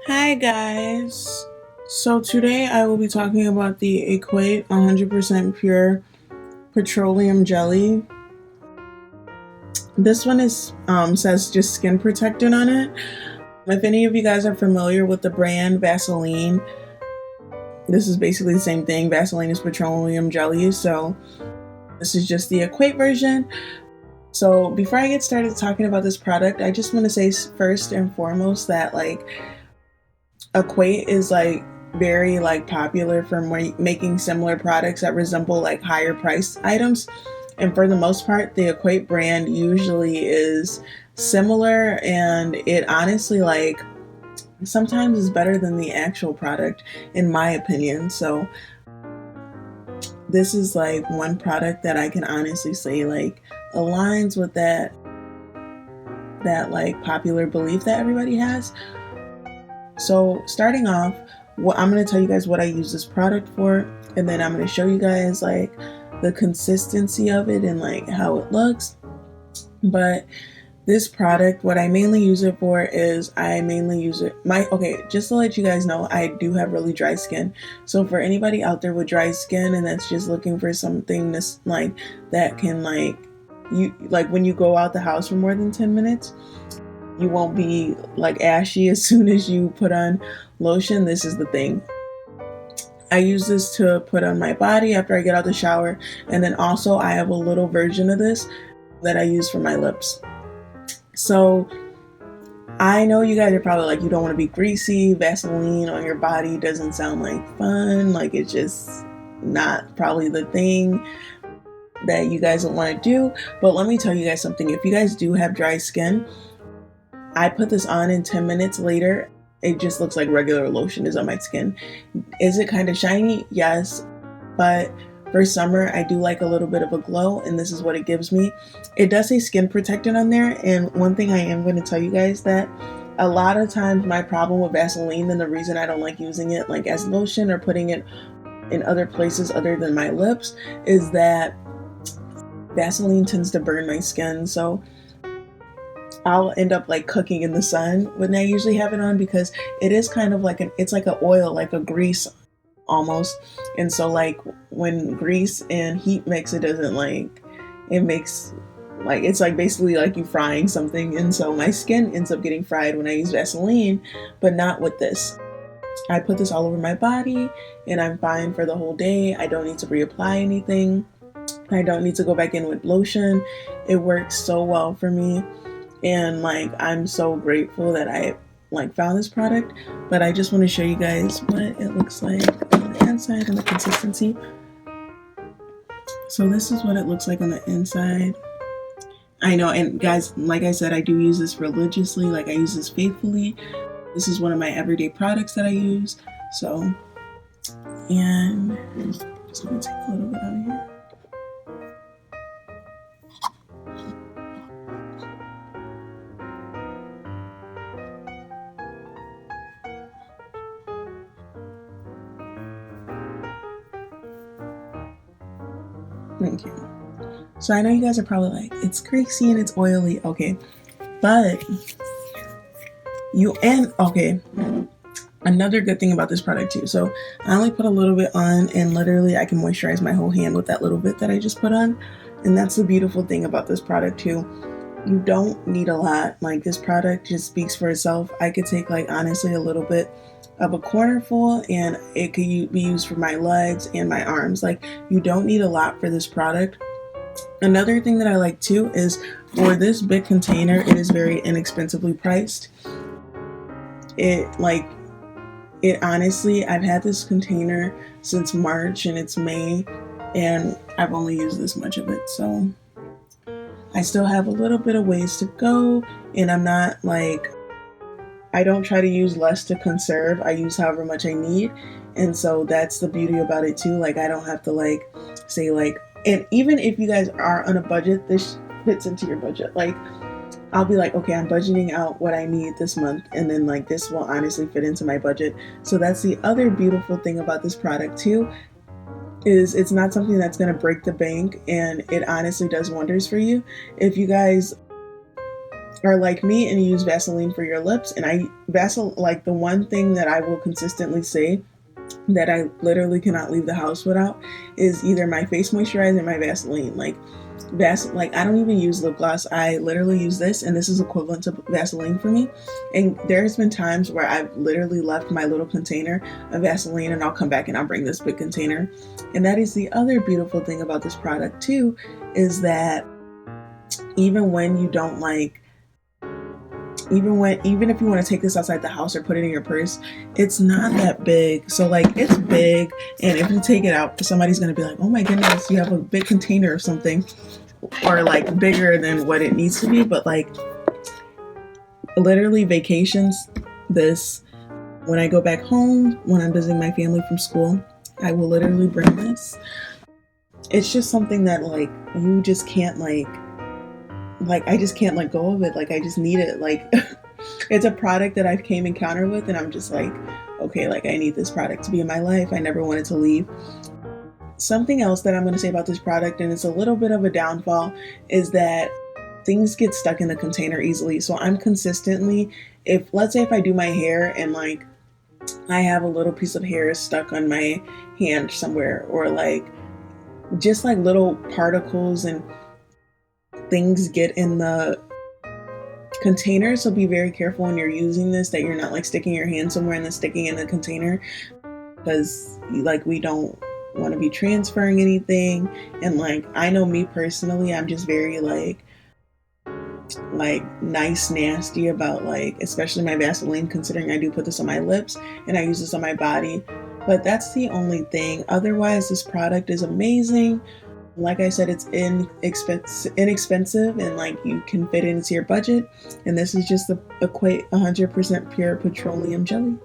Hi guys. So today I will be talking about the Equate 100% pure petroleum jelly. This one is says just skin protectant on it. If any of you guys are familiar with the brand Vaseline, this is basically the same thing. Vaseline is petroleum jelly, so this is just the Equate version. So before I get started talking about this product, I just want to say first and foremost that Equate is very popular for making similar products that resemble higher priced items, and for the most part the Equate brand usually is similar, and it honestly sometimes is better than the actual product in my opinion. So this is one product that I can honestly say aligns with that popular belief that everybody has. So starting off, I'm going to tell you guys what I use this product for, and then I'm going to show you guys the consistency of it and how it looks. But this product, what I mainly use it for is just to let you guys know, I do have really dry skin. So for anybody out there with dry skin and that's just looking for something that's that can you when you go out the house for more than 10 minutes, you won't be ashy as soon as you put on lotion. This is the thing. I use this to put on my body after I get out the shower, and then also I have a little version of this that I use for my lips. So I know you guys are probably you don't want to be greasy. Vaseline on your body doesn't sound like fun. It's just not probably the thing that you guys want to do. But let me tell you guys something. If you guys do have dry skin, I put this on and 10 minutes later, it just looks like regular lotion is on my skin. Is it kind of shiny? Yes. But for summer, I do like a little bit of a glow, and this is what it gives me. It does say skin protectant on there, and one thing I am going to tell you guys that a lot of times my problem with Vaseline, and the reason I don't like using it as lotion or putting it in other places other than my lips, is that Vaseline tends to burn my skin. So I'll end up cooking in the sun when I usually have it on, because it is kind of it's like an oil, like a grease almost. And so when grease and heat mix, it doesn't it makes it's basically you frying something. And so my skin ends up getting fried when I use Vaseline, but not with this. I put this all over my body and I'm fine for the whole day. I don't need to reapply anything. I don't need to go back in with lotion. It works so well for me, and I'm so grateful that I found this product. But I just want to show you guys what it looks like on the inside and the consistency. So this is what it looks like on the inside. I know, and guys, like I said, I do use this religiously. I use this faithfully. This is one of my everyday products that I use. So, and I'm just gonna take a little bit out of here. Thank you. So I know you guys are probably it's greasy and it's oily. Okay. But another good thing about this product too. So I only put a little bit on, and literally I can moisturize my whole hand with that little bit that I just put on. And that's the beautiful thing about this product too. You don't need a lot. This product just speaks for itself. I could take honestly a little bit of a corner full, and it could be used for my legs and my arms. You don't need a lot for this product. Another thing that I like too is for this big container, it is very inexpensively priced. It honestly, I've had this container since March and it's May, and I've only used this much of it. So I still have a little bit of ways to go, and I'm not I don't try to use less to conserve. I use however much I need. And so that's the beauty about it too. I don't have to say and even if you guys are on a budget, this fits into your budget. I'll be okay, I'm budgeting out what I need this month, and then this will honestly fit into my budget. So that's the other beautiful thing about this product too, is it's not something that's going to break the bank, and it honestly does wonders for you. If you guys are like me and you use Vaseline for your lips, and I Vaseline, like the one thing that I will consistently say that I literally cannot leave the house without is either my face moisturizer or my Vaseline. Like I don't even use lip gloss. I literally use this, and this is equivalent to Vaseline for me. And there's been times where I've literally left my little container of Vaseline, and I'll come back and I'll bring this big container. And that is the other beautiful thing about this product too, is that even when you don't like even if you want to take this outside the house or put it in your purse, it's not that big. So like it's big, and if you take it out, somebody's gonna be like, oh my goodness, you have a big container or something, or like bigger than what it needs to be. But like literally vacations, this, when I go back home, when I'm visiting my family from school, I will literally bring this. It's just something that like you just can't like I just can't let go of it. Like I just need it. Like it's a product that I've came encounter with, and I'm just like, okay, like I need this product to be in my life. I never wanted to leave. Something else that I'm going to say about this product, and it's a little bit of a downfall, is that things get stuck in the container easily. So I'm consistently, if let's say if I do my hair and like I have a little piece of hair stuck on my hand somewhere, or like just like little particles and things get in the container. So be very careful when you're using this, that you're not like sticking your hand somewhere and then sticking in the container, because like we don't want to be transferring anything. And like I know me personally, I'm just very like nice nasty about like especially my Vaseline, considering I do put this on my lips and I use this on my body. But that's the only thing. Otherwise, this product is amazing. Like I said, it's inexpensive, and like you can fit it into your budget. And this is just the Equate 100% pure petroleum jelly.